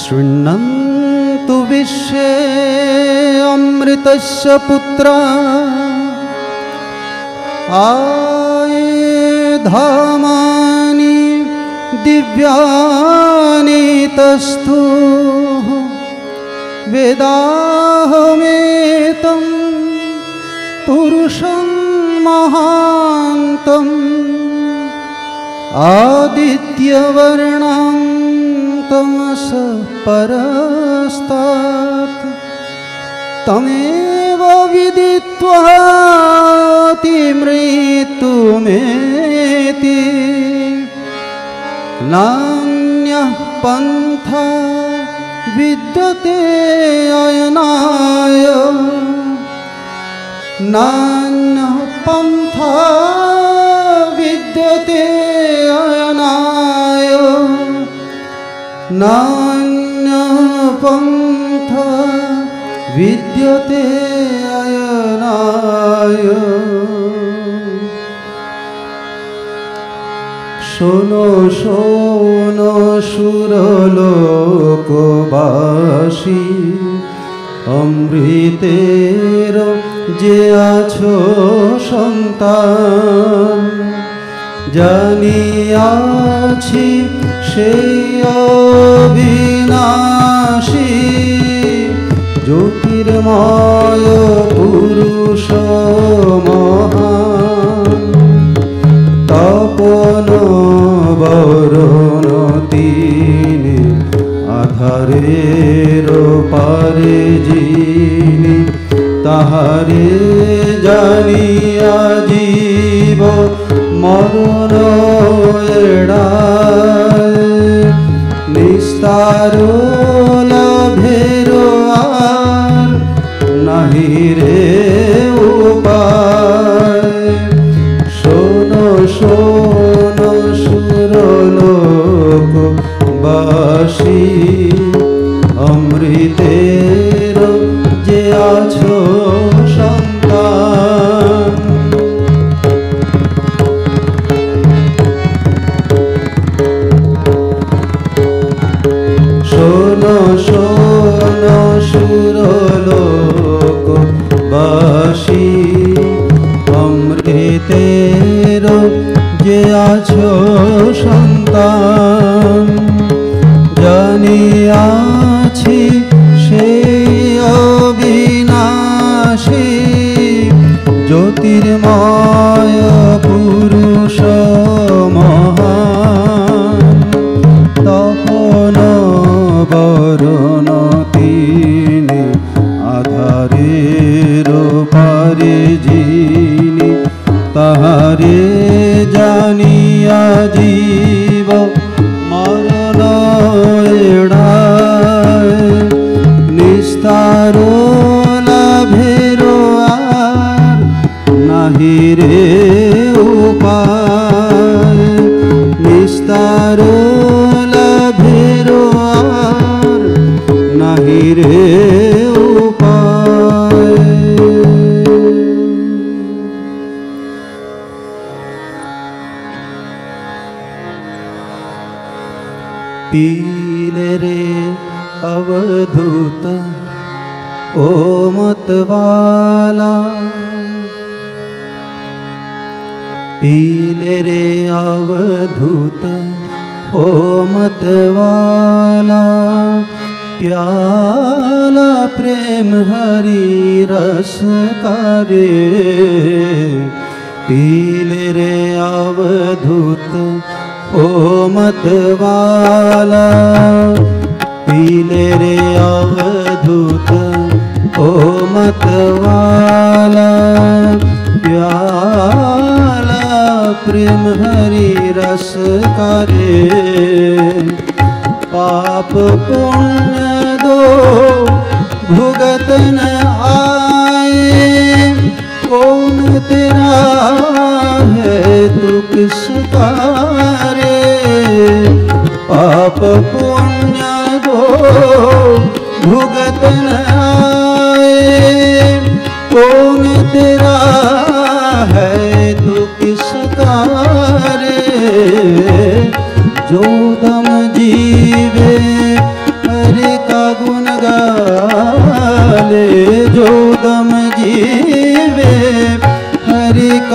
शृण्वन्तु विश्वे अमृतस्य पुत्रा आयेधामानि दिव्यानि तस्थु वेदाहमेतं पुरुषं महान्तम् आदित्यवर्णं तमसः परस्तात् तमेव विदित्वातिमृत्युमेति नान्यः पन्था विद्यते अयनाय नान्यः पन्था विद्यते अयनाय नान्यः पन्था विद्यते अयनाय। शोनो शोनो सुरलोकबासी अमृतेर जे आछो सन्तान जानियाछि সেই অবিনাশী জ্যোতির্ময় পুরুষ মহান তপন বরণ তিনি আধারের পারে যিনি তাহারে জানিয়া জীব মরণ এড়ায় নিস্তার লাভের আর নাহি রে উপায়। শোনো শোনো সুরলোকবাসী অমৃতের যে আছো সন্তান শোনো শোনো সুরলোকবাসী অমৃতের যে আছো সন্তান জানিয়াছি সেই অবিনাশী জ্যোতির্ময় পুরুষ মহান তপন বরণ তিনি আধারের পারে যিনি তাহারে জানিয়া জীব মরণ এড়ায় নিস্তার লাভের আর নাহি রে উপায় নিস্তার লাভের আর নাহি রে উপায়। पीले रे अवधूत ओ मतवाला पीले रे अवधूत ओ मतवाला प्याला प्रेम हरि रस करे पीले रे अवधूत ओ मतवाला पीले रे अवधूत ओ मतवाला प्याला प्रेम हरि रस करे पाप पुण्य दो भुगत न आए कौन तेरा है तू किसका रे पाप पुण्य दो भुगत न आए कौन तेरा है तू किसका रे जो दम जीवे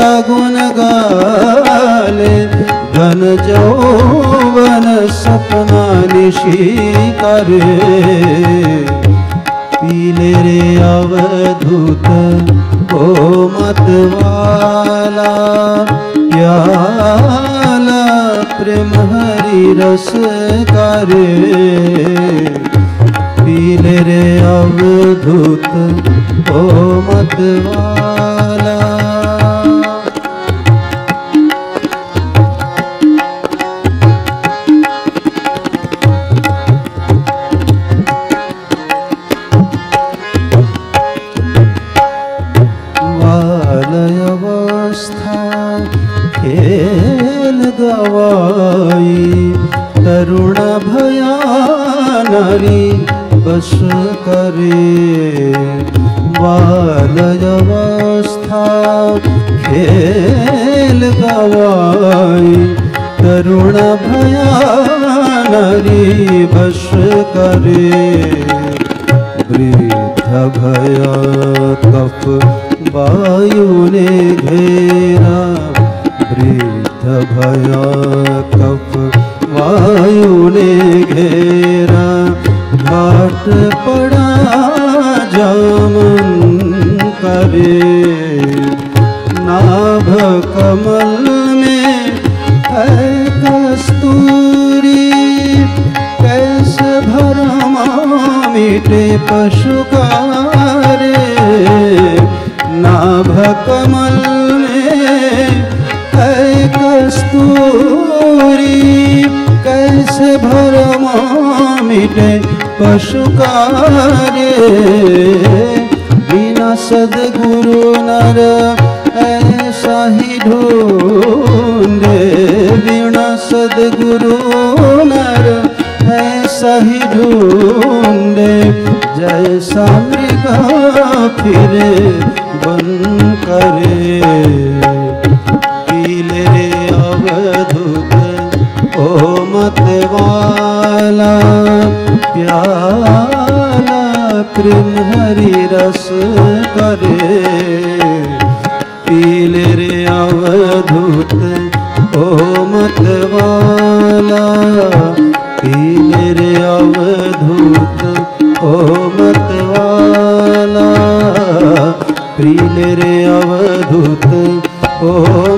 का गुण गाले, घन यौवन सपना निशी करे। पीले रे अवधूत ओ मतवाला, प्याला प्रेम हरि रस करे। पीले रे अवधूत ओ मतवाला। खेल गवाई, तरुण भया नारी बस करे। बालयवस्था खेल गवाई, तरुण भया नारी बस करे। वृद्ध भया कफ वायु ने घेरा, वृद्ध भया कफ वायु ने घेरा। घाट पड़ा जामन करे, नाभ कमल में है कस्तूरी। कैसे भरमा मिटे पशु कारे, नाभ कमल कस्तूरी। कैसे भरमा मिटे पशु कार्य, बिना सद्गुरु नर ऐसा ही ढूंढे। बिना सद्गुरु नर ऐसा ही ढूंढे, जैसा मृग फिरे बन करे। पीले रे अवधूत ओ मतवाला, प्याला प्रेम हरि रस करे। पीले रे अवधूत ओ मतवाला, पीले रे अवधूत ओ मतवाला। पीले रे अवधूत ओ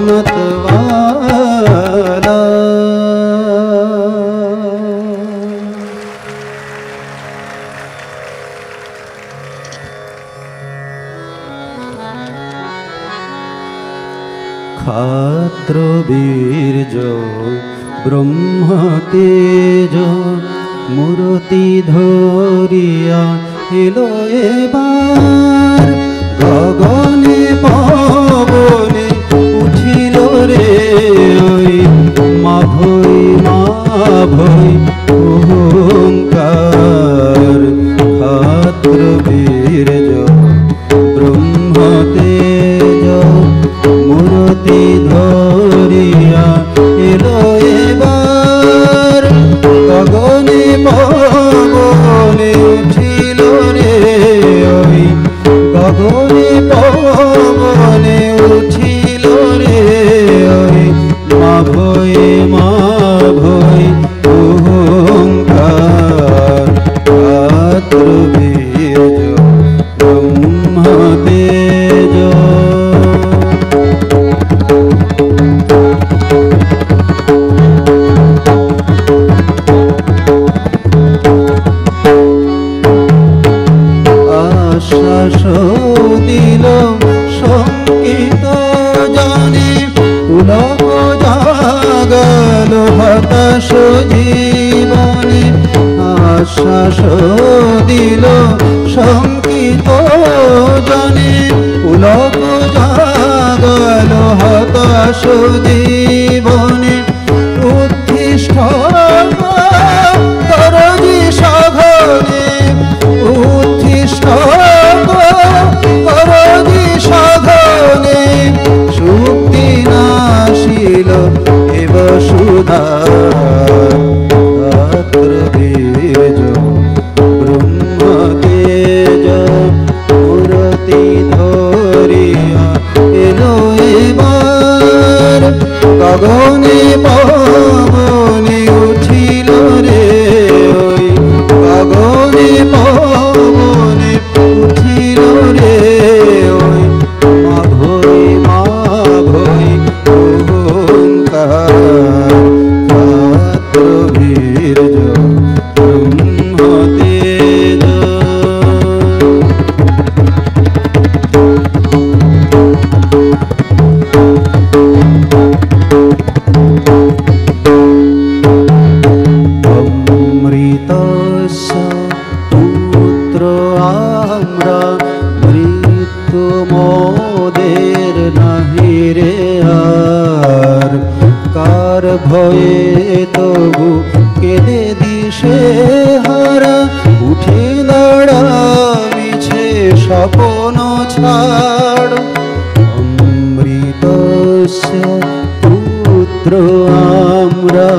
मतवाला। खात्र बीर्जो ब्रह्म तेजो, मूर्ति धरिया एलो एबार। गगने पवने उठिल रे ओई, मा भई ओंकार। खात्र बीर्जो ब्रह्म तेजो, मूर्ति धरिया एलो एबार। गगने पवने उठिल रे ओई, गगने पवने उठिल रे ओई, मा भई ओंकार। खात्र बीर्जो ब्रह्म तेजो। আশ্বাস দিল সংকিত জানে, পুলক জাগল হতাশ জীবনে। আশ্বাস দিল সংকিত জানে, পুলক জাগল হতাশ জীবনে। উদ্দিষ্ট করজি সাধনে, উদ্দিষ্ট করজি সাধনে। সুক্তি নাশিল এব সুধা। খাত্র বীর্জো ব্রহ্ম তেজো, মূর্তি ধরিয়া এলো এবার। গগনে পবনে উঠিল রে ওই গগনে পবনে উঠিল রে ওই মা ভৈ ওঙ্কার ক্ষত্র বীর্য ব্রহ্ম তেজ অমৃতস্য পুত্র আমরা মৃত্যু মোদের নাহি রে আর কার ভয়ে তবু কেঁদে দিশে হারা উঠে দাঁড়া মিছে স্বপ্ন ছাড় অমৃতস্য পুত্র আমরা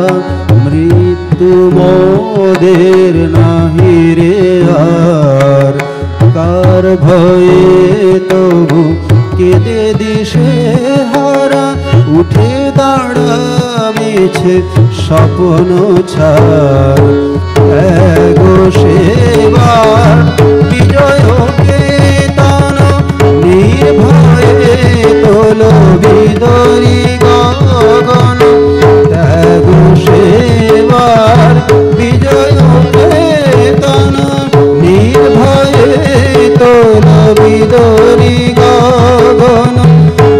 মৃত্যু মোদের নাহি রে আর কার ভয়ে তবু কেঁদে দিশে হারা উঠে দাঁড়া মিছে স্বপ্ন ছাড় গো সেবার বিজয় কেতন নির্ভয়ে তোল বিদরি গগন ত্যাগ সেবার বিজয় কেতন নির্ভয়ে তোল বিদরি গগন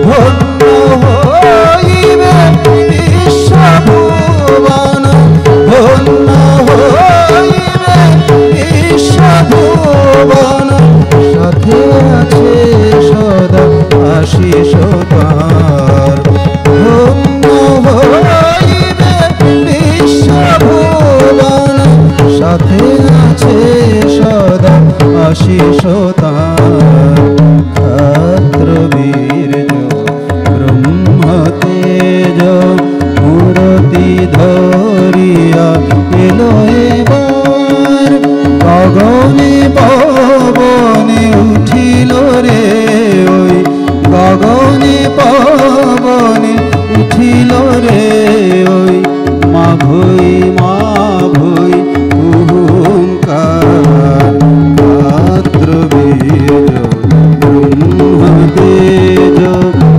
ধন্য হইবে বিশ্বভুবন ধন্য হইবে বিশ্বভুবন সাথে আছে সদা আশিস তার ধন্য হইবে বিশ্বভুবন সাথে আছে সদা আশিস তার ক্ষত্র বীর্য ব্রহ্ম তেজ মূরতি ধরিয়া এলো এবার গগনে পবনে উঠিল রে ওই গগনে পবনে উঠিল রে ওই মা ভৈ ওঙ্কার ক্ষত্র বীর্য ব্রহ্ম তেজ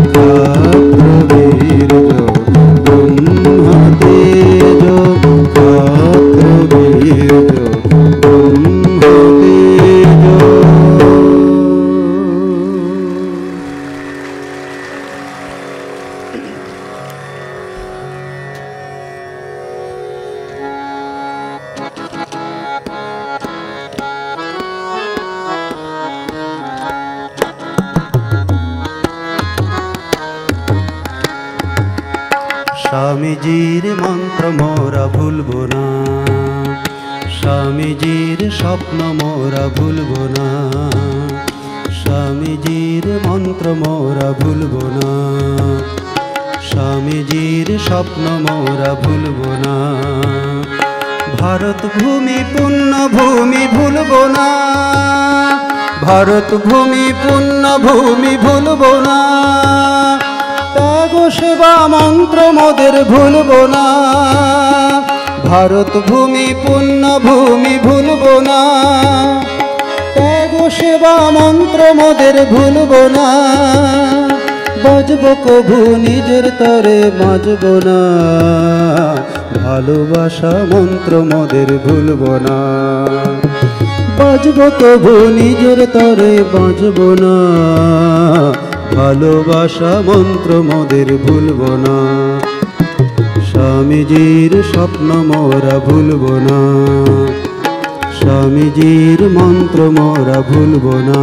ক্ষত্র বীর্য ব্রহ্ম তেজ ক্ষত্র বীর্য ব্রহ্ম তেজ। স্বামীজির মন্ত্র মোরা ভুলব না স্বামীজির স্বপ্ন মোরা ভুলব না স্বামীজির মন্ত্র মোরা ভুলব না স্বামীজির স্বপ্ন মোরা ভুলব না ভারত ভূমি পুণ্য ভূমি ভুলব না ভারত ভূমি পুণ্য ভূমি ভুলব না ত্যাগ সেবা মন্ত্র মোদের ভুলব না ভারত ভূমি পুণ্য ভূমি ভুলব না ত্যাগ সেবা মন্ত্র মোদের ভুলব না বাজব কভু নিজের তরে বাজব না ভালোবাসা মন্ত্র মোদের ভুলব না বাজব কভু নিজের তরে বাজব না ভালোবাসা মন্ত্র মোদের ভুলব না স্বামীজির স্বপ্ন মোরা ভুলব না স্বামীজির মন্ত্র মোরা ভুলব না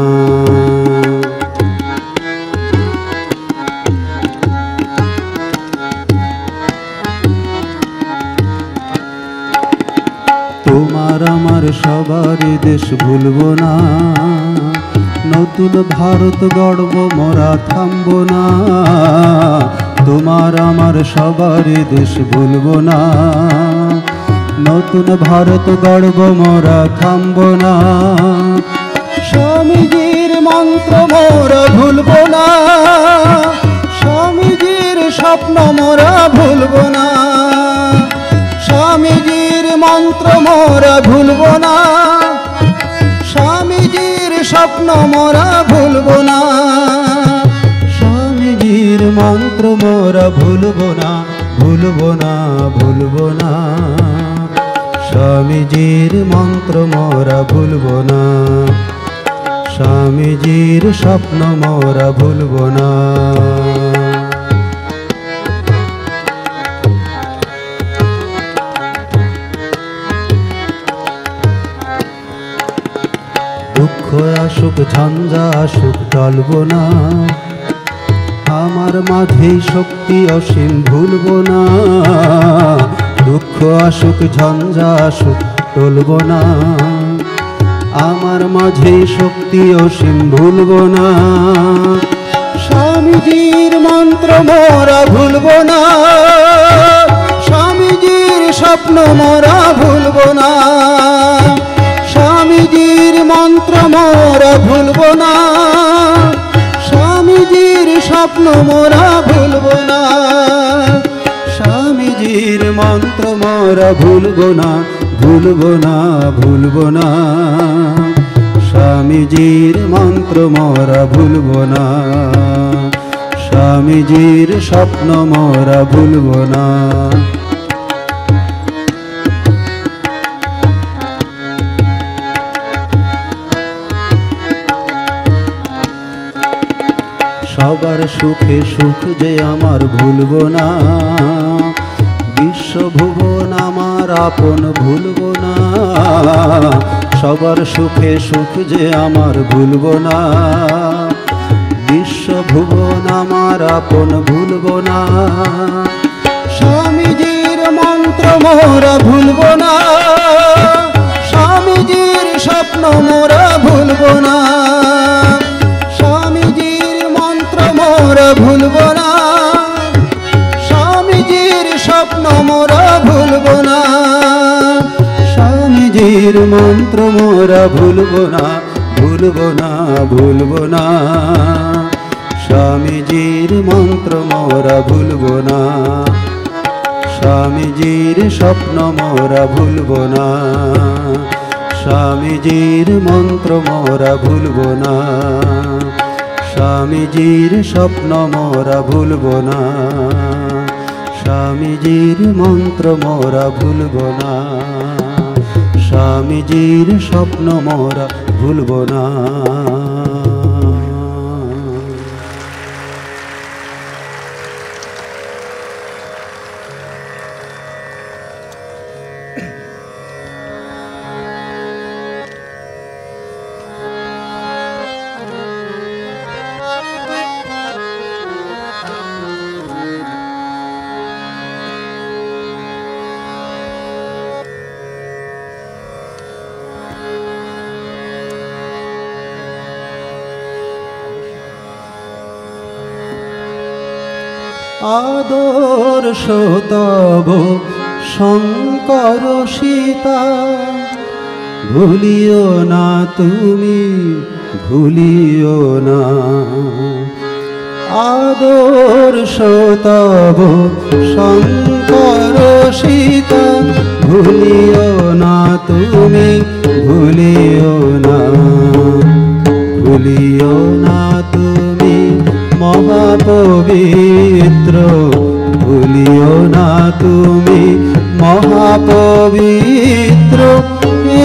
তোমার আমার সবারই দেশ ভুলব না নতুন ভারত গড়ব মোরা থামব না তোমার আমার সবারই দেশ ভুলব না নতুন ভারত গড়ব মোরা থামব না স্বামীজির মন্ত্র মোরা ভুলব না স্বামীজির স্বপ্ন মোরা ভুলব না, স্বামীজির মন্ত্র মোরা ভুলব না, স্বামীজির স্বপ্ন মোরা ভুলব না, স্বামীজির মন্ত্র মোরা ভুলব না, ভুলব না, ভুলব না, স্বামীজির মন্ত্র মোরা ভুলব না, স্বামীজির স্বপ্ন মোরা ভুলব না। দুঃখ আসুক ঝঞ্ঝা আসুক টলব না, আমার মাঝেই শক্তি অসীম ভুলব না, দুঃখ আসুক ঝঞ্ঝা আসুক টলব না, আমার মাঝেই শক্তি অসীম ভুলব না, স্বামীজির মন্ত্র মোরা ভুলব না, স্বামীজির স্বপ্ন মোরা ভুলব না, স্বামীজির মন্ত্র মোরা ভুলব না, স্বামীজির স্বপ্ন মোরা ভুলব না, স্বামীজির মন্ত্র মোরা ভুলব না, ভুলব না, ভুলব না, স্বামীজির মন্ত্র মোরা ভুলব না, স্বামীজির স্বপ্ন মোরা ভুলব না। সবার সুখে সুখ যে আমার ভুলব না, বিশ্বভুবন আমার আপন ভুলব না, সবার সুখে সুখ যে আমার ভুলব না, বিশ্বভুবন আমার আপন ভুলব না, স্বামীজির মন্ত্র মোরা ভুলব না, স্বামীজির স্বপ্ন মোরা ভুলব না, স্বামীজির মন্ত্র মোরা ভুলব না, স্বামীজির স্বপ্ন মোরা ভুলব না, স্বামীজির মন্ত্র মোরা ভুলব না, ভুলব না, ভুলব না, স্বামীজির মন্ত্র মোরা ভুলব না, স্বামীজির স্বপ্ন মোরা ভুলব না, স্বামীজির মন্ত্র মোরা ভুলব না, স্বামীজির স্বপ্ন মোরা ভুলব না, স্বামীজির মন্ত্র মোরা ভুলব না, স্বামীজির স্বপ্ন মোরা ভুলব না। আদর্শ তব শঙ্কর সীতা, ভুলিও না তুমি, ভুলিও না, আদর্শ তব শঙ্কর সীতা, ভুলিও না তুমি, ভুলিও না, ভুলিও না তুমি মহাপবিত্র, ভুলিও না তুমি মহাপবিত্র,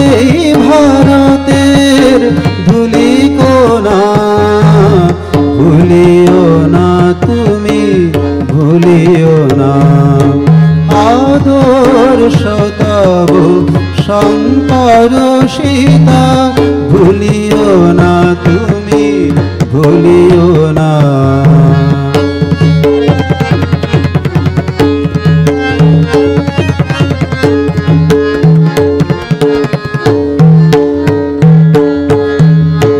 এই ভারতের ধূলিকণা, ভুলিও না তুমি, ভুলিও না, আদর্শ তব শঙ্কর সীতা, ভুলিও না তুমি, ভুলিও না।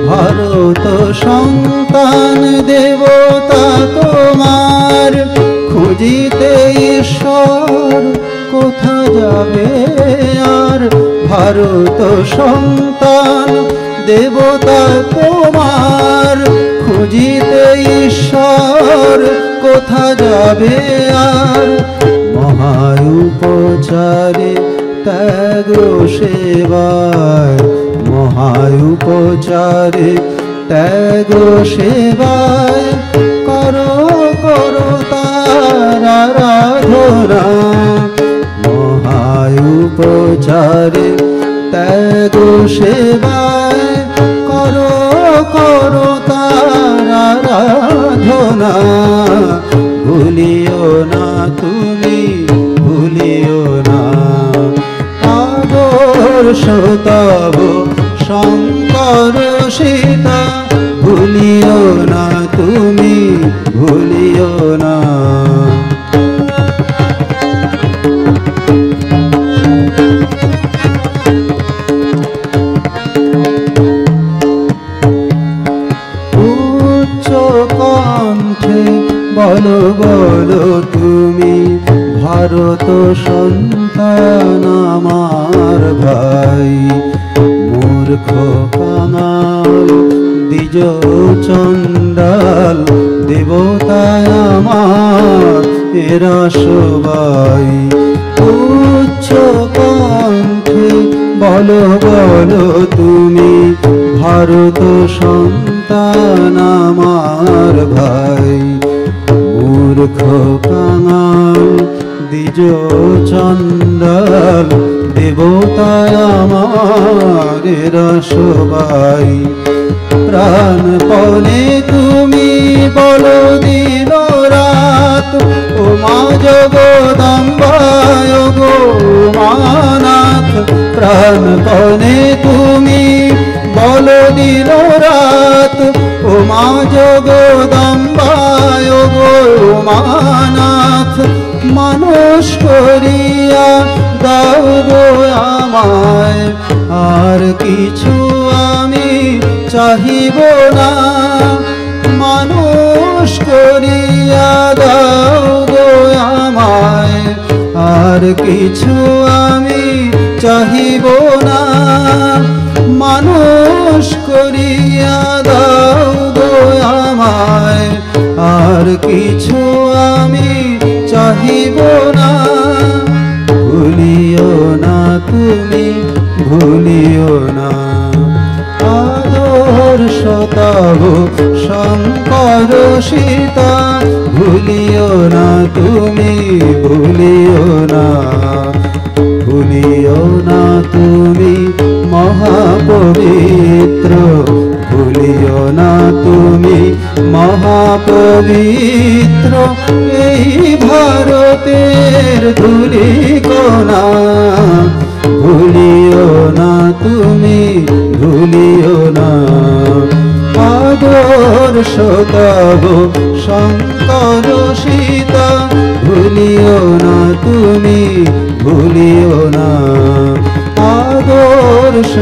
ভারত সন্তান দেবতা তোমার, খুঁজিতে ঈশ্বর কোথা যাবে আর, ভারত সন্তান দেবতা তোমার, খুঁজিতে ঈশ্বর কোথা যাবে আর মহাউপচারে ত্যাগ সেবায় মহাউপচারে ত্যাগ সেবায় করো করো তার আরাধনা মহাউপচারে ত্যাগ সেবায় করো করো তার আরাধনা ভুলিও না তুমি ভুলিও না আদর্শ তব শঙ্কর সীতা ভুলিও না তুমি ভুলিও না উচ্চ কণ্ঠে বলো বলো তুমি ভারত সন্তান আমার ভাই মূর্খ কাঙাল দ্বিজ চণ্ডাল দেবতায় আমার এরা সবাই উচ্চ কণ্ঠে বলো বলো তুমি ভারত সন্তান আমার ভাই মূর্খ কাঙাল দ্বিজ চণ্ডাল দেবতায় আমার এরা সবাই প্রাণপণে তুমি বলো দিন রাত ও মা জগদম্বায় গো মানাথ প্রাণপণে তুমি বলো দিন রাত ও মা জগদম্বায় গো মানাথ মানুষ করিয়া দাও গো আমায় আর কিছু আমি চাহিব না মানুষ করিয়া দাও গো আমায় আর কিছু আমি চাহিব না মানুষ করিয়া দাও গো আমায় আর কিছু আমি চাহিব না ভুলিও না তুমি ভুলিও না আদর্শ তব শঙ্কর সীতা ভুলিও না তুমি ভুলিও না ভুলিও না তুমি মহাপবিত্র ভুলিও না তুমি মহাপবিত্র এই ভারতের ধূলিকণা ভুলিও না তুমি ভুলিও না আদর্শ তব শঙ্কর সীতা ভুলিও না তুমি ভুলিও না আদর্শ